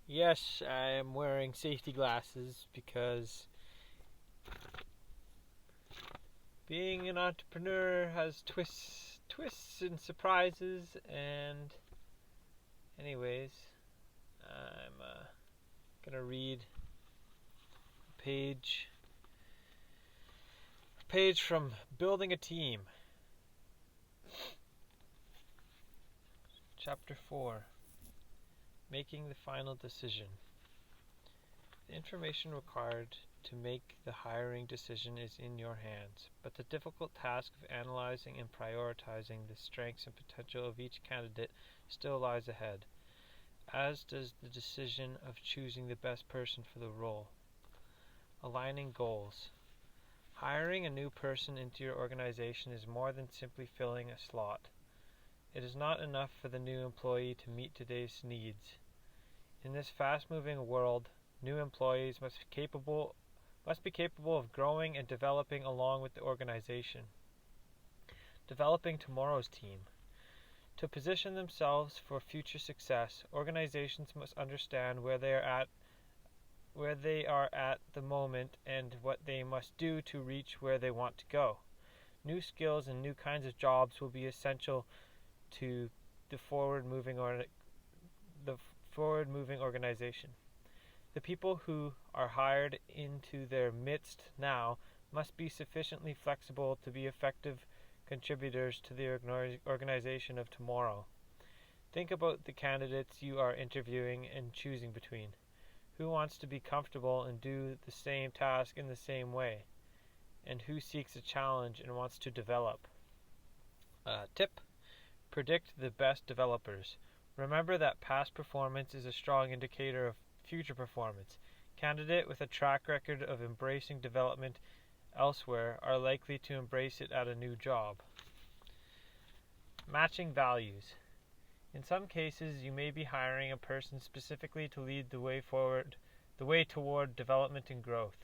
Yes, I am wearing safety glasses because being an entrepreneur has twists and surprises. And, anyways, I'm gonna read page a page from Building a Team, Chapter 4: Making the Final Decision. The information required to make the hiring decision is in your hands, but the difficult task of analyzing and prioritizing the strengths and potential of each candidate still lies ahead, as does the decision of choosing the best person for the role. Aligning goals. Hiring a new person into your organization is more than simply filling a slot. It is not enough for the new employee to meet today's needs. In this fast-moving world, new employees must be capable of growing and developing along with the organization. Developing tomorrow's team. To position themselves for future success, organizations must understand where they are at the moment and what they must do to reach where they want to go. New skills and new kinds of jobs will be essential to the forward-moving organization. The people who are hired into their midst now must be sufficiently flexible to be effective contributors to the organization of tomorrow. Think about the candidates you are interviewing and choosing between. Who wants to be comfortable and do the same task in the same way? And who seeks a challenge and wants to develop? Tip: predict the best developers. Remember that past performance is a strong indicator of future performance. Candidates with a track record of embracing development elsewhere are likely to embrace it at a new job. Matching values. In some cases, you may be hiring a person specifically to lead the way toward development and growth.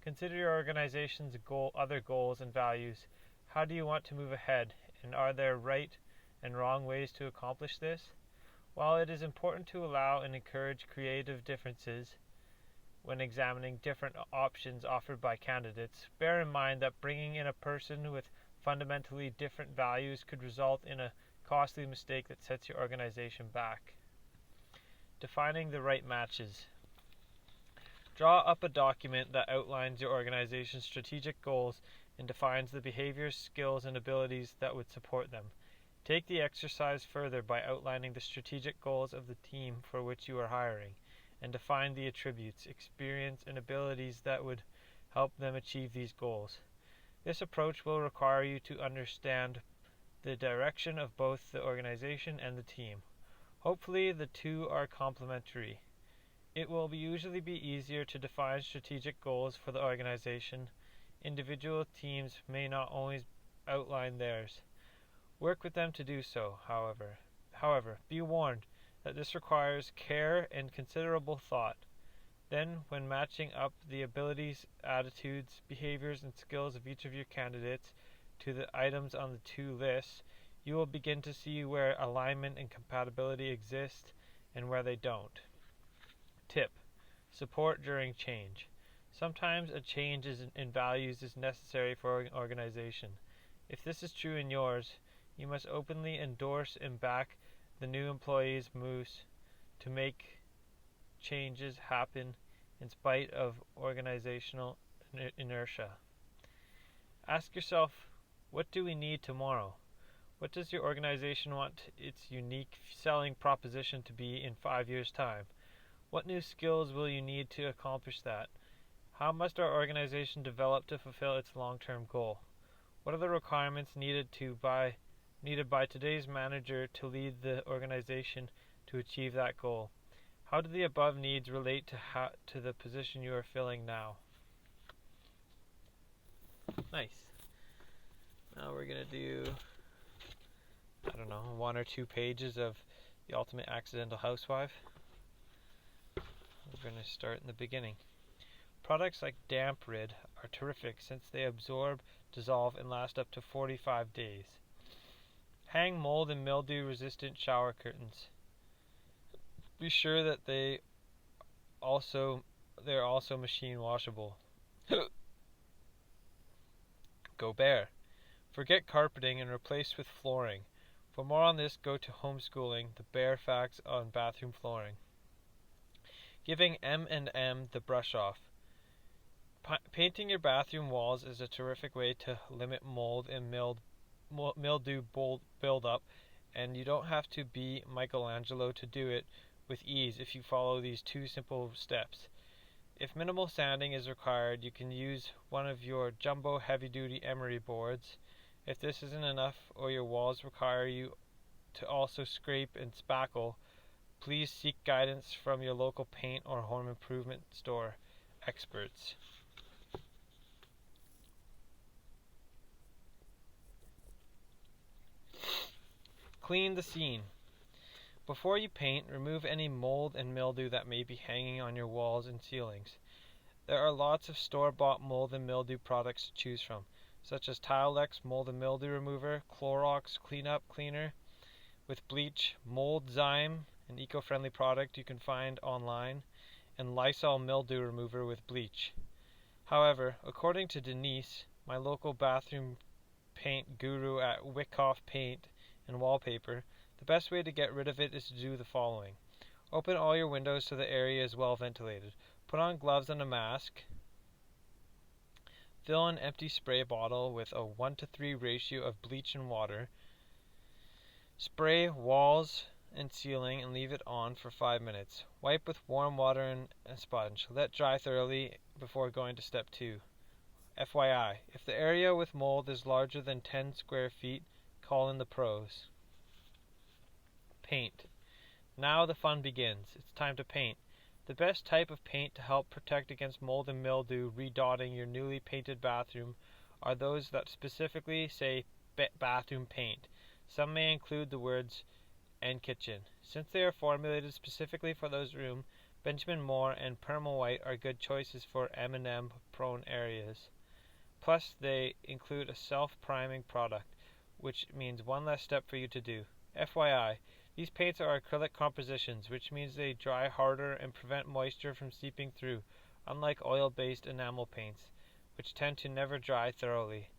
Consider your organization's other goals and values. How do you want to move ahead, and are there right and wrong ways to accomplish this? While it is important to allow and encourage creative differences when examining different options offered by candidates, bear in mind that bringing in a person with fundamentally different values could result in a costly mistake that sets your organization back. Defining the right matches. Draw up a document that outlines your organization's strategic goals and defines the behaviors, skills, and abilities that would support them. Take the exercise further by outlining the strategic goals of the team for which you are hiring, and define the attributes, experience, and abilities that would help them achieve these goals. This approach will require you to understand the direction of both the organization and the team. Hopefully, the two are complementary. It will usually be easier to define strategic goals for the organization. Individual teams may not always outline theirs. Work with them to do so, however, be warned that this requires care and considerable thought. Then, when matching up the abilities, attitudes, behaviors, and skills of each of your candidates to the items on the two lists, you will begin to see where alignment and compatibility exist and where they don't. Tip: support during change. Sometimes a change in values is necessary for an organization. If this is true in yours, you must openly endorse and back the new employee's moves to make changes happen in spite of organizational inertia. Ask yourself, what do we need tomorrow? What does your organization want its unique selling proposition to be in 5 years' time? What new skills will you need to accomplish that? How must our organization develop to fulfill its long-term goal? What are the requirements needed by today's manager to lead the organization to achieve that goal? How do the above needs relate to the position you are filling now? Nice. Now we're going to do, 1 or 2 pages of The Ultimate Accidental Housewife. We're going to start in the beginning. Products like Damp Rid are terrific since they absorb, dissolve, and last up to 45 days. Hang mold and mildew resistant shower curtains. Be sure that they they're also machine washable. Go Bear. Forget carpeting and replace with flooring. For more on this, go to Homeschooling, the bare facts on bathroom flooring. Giving M&M the brush off. Painting your bathroom walls is a terrific way to limit mold and mildew buildup, and you don't have to be Michelangelo to do it with ease if you follow these 2 simple steps. If minimal sanding is required, you can use one of your jumbo heavy-duty emery boards. If this isn't enough or your walls require you to also scrape and spackle, please seek guidance from your local paint or home improvement store experts. Clean the scene. Before you paint, remove any mold and mildew that may be hanging on your walls and ceilings. There are lots of store-bought mold and mildew products to choose from, such as Tilex Mold and Mildew Remover, Clorox Cleanup Cleaner with bleach, Moldzyme, an eco-friendly product you can find online, and Lysol Mildew Remover with bleach. However, according to Denise, my local bathroom paint guru at Wyckoff Paint and Wallpaper, the best way to get rid of it is to do the following. Open all your windows so the area is well ventilated. Put on gloves and a mask. Fill an empty spray bottle with a 1:3 ratio of bleach and water. Spray walls and ceiling and leave it on for 5 minutes. Wipe with warm water and a sponge. Let dry thoroughly before going to step 2. FYI, if the area with mold is larger than 10 square feet, call in the pros. Paint. Now the fun begins. It's time to paint. The best type of paint to help protect against mold and mildew redotting your newly painted bathroom are those that specifically say bathroom paint. Some may include the words and kitchen. Since they are formulated specifically for those rooms, Benjamin Moore and Perma-White are good choices for M&M prone areas. Plus, they include a self-priming product, which means one less step for you to do. FYI, these paints are acrylic compositions, which means they dry harder and prevent moisture from seeping through, unlike oil-based enamel paints, which tend to never dry thoroughly.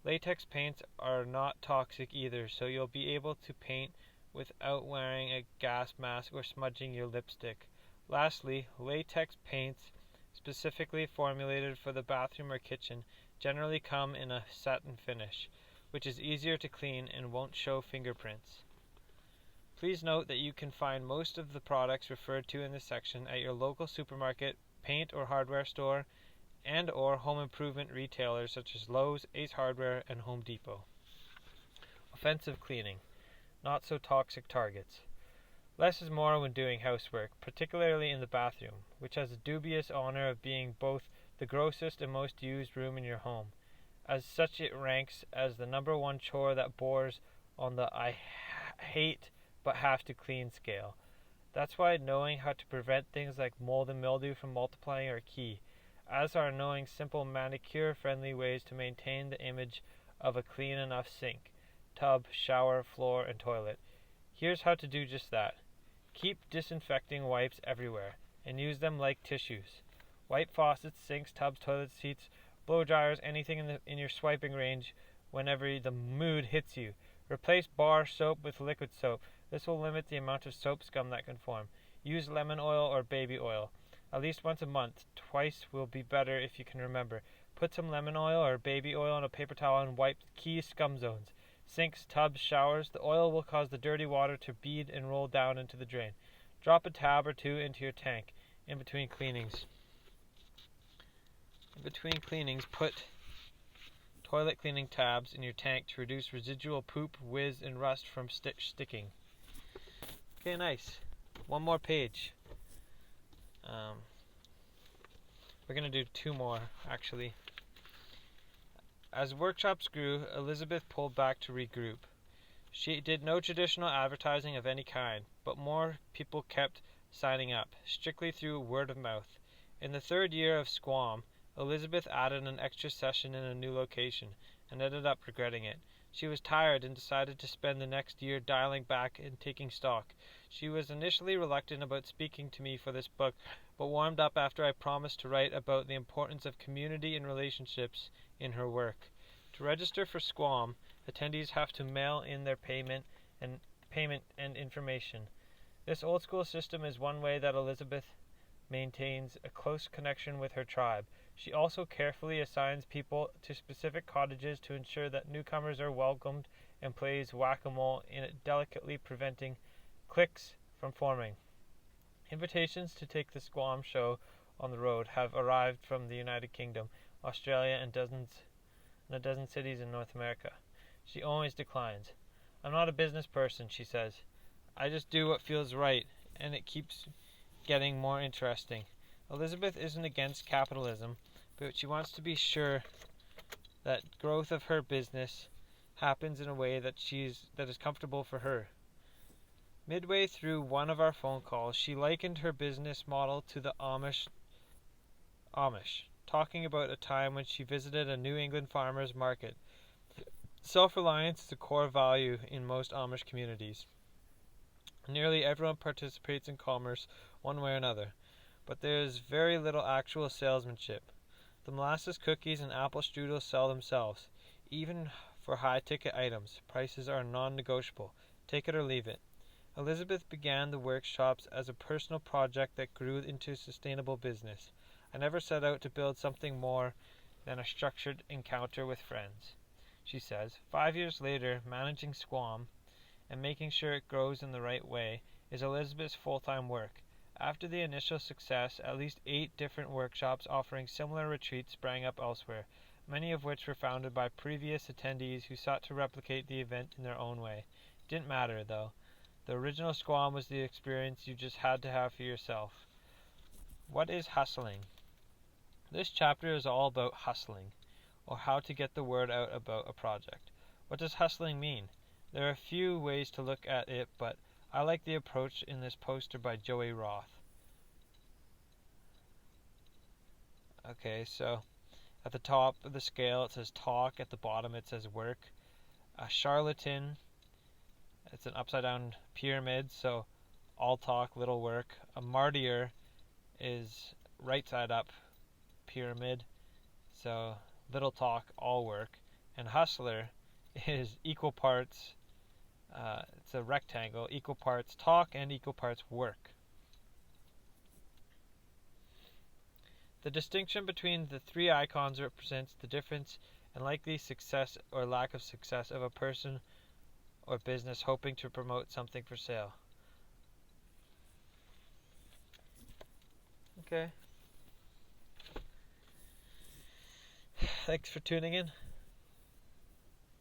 Latex paints are not toxic either, so you'll be able to paint without wearing a gas mask or smudging your lipstick. Lastly, latex paints specifically formulated for the bathroom or kitchen generally come in a satin finish, which is easier to clean and won't show fingerprints. Please note that you can find most of the products referred to in this section at your local supermarket, paint or hardware store, and or home improvement retailers such as Lowe's, Ace Hardware, and Home Depot. Offensive cleaning. Not so toxic targets. Less is more when doing housework, particularly in the bathroom, which has the dubious honor of being both the grossest and most used room in your home. As such, it ranks as the number 1 chore that bores on the I hate but have to clean scale. That's why knowing how to prevent things like mold and mildew from multiplying are key, as are knowing simple manicure-friendly ways to maintain the image of a clean enough sink, tub, shower, floor, and toilet. Here's how to do just that. Keep disinfecting wipes everywhere, and use them like tissues. Wipe faucets, sinks, tubs, toilet seats, blow dryers, anything in your swiping range whenever the mood hits you. Replace bar soap with liquid soap. This will limit the amount of soap scum that can form. Use lemon oil or baby oil. At least once a month. Twice will be better if you can remember. Put some lemon oil or baby oil on a paper towel and wipe key scum zones. Sinks, tubs, showers. The oil will cause the dirty water to bead and roll down into the drain. Drop a tab or 2 into your tank in between cleanings. Put toilet cleaning tabs in your tank to reduce residual poop, whiz, and rust from sticking. Okay, nice. One more page. We're going to do 2 more, actually. As workshops grew, Elizabeth pulled back to regroup. She did no traditional advertising of any kind, but more people kept signing up, strictly through word of mouth. In the 3rd year of Squam, Elizabeth added an extra session in a new location, and ended up regretting it. She was tired and decided to spend the next year dialing back and taking stock. She was initially reluctant about speaking to me for this book, but warmed up after I promised to write about the importance of community and relationships in her work. To register for SQUAM, attendees have to mail in their payment and information. This old-school system is one way that Elizabeth maintains a close connection with her tribe. She also carefully assigns people to specific cottages to ensure that newcomers are welcomed and plays whack-a-mole in delicately preventing cliques from forming. Invitations to take the SQUAM show on the road have arrived from the United Kingdom, Australia, and a dozen cities in North America. She always declines. I'm not a business person, she says. I just do what feels right, and it keeps getting more interesting. Elizabeth isn't against capitalism, but she wants to be sure that growth of her business happens in a way that is comfortable for her. Midway through one of our phone calls, she likened her business model to the Amish, talking about a time when she visited a New England farmer's market. Self-reliance is a core value in most Amish communities. Nearly everyone participates in commerce one way or another, but there is very little actual salesmanship. The molasses cookies and apple strudel sell themselves. Even for high-ticket items, prices are non-negotiable. Take it or leave it. Elizabeth began the workshops as a personal project that grew into sustainable business. I never set out to build something more than a structured encounter with friends, she says. 5 years later, managing SQUAM and making sure it grows in the right way is Elizabeth's full-time work. After the initial success, at least 8 different workshops offering similar retreats sprang up elsewhere, many of which were founded by previous attendees who sought to replicate the event in their own way. It didn't matter, though. The original SQUAM was the experience you just had to have for yourself. What is hustling? This chapter is all about hustling, or how to get the word out about a project. What does hustling mean? There are a few ways to look at it, but I like the approach in this poster by Joey Roth. Okay, so at the top of the scale it says talk, at the bottom it says work. A charlatan, it's an upside down pyramid, so all talk, little work. A martyr is right side up pyramid, so little talk, all work. And hustler is equal parts, it's a rectangle, equal parts talk and equal parts work. The distinction between the 3 icons represents the difference and likely success or lack of success of a person or business hoping to promote something for sale. Okay. Thanks for tuning in.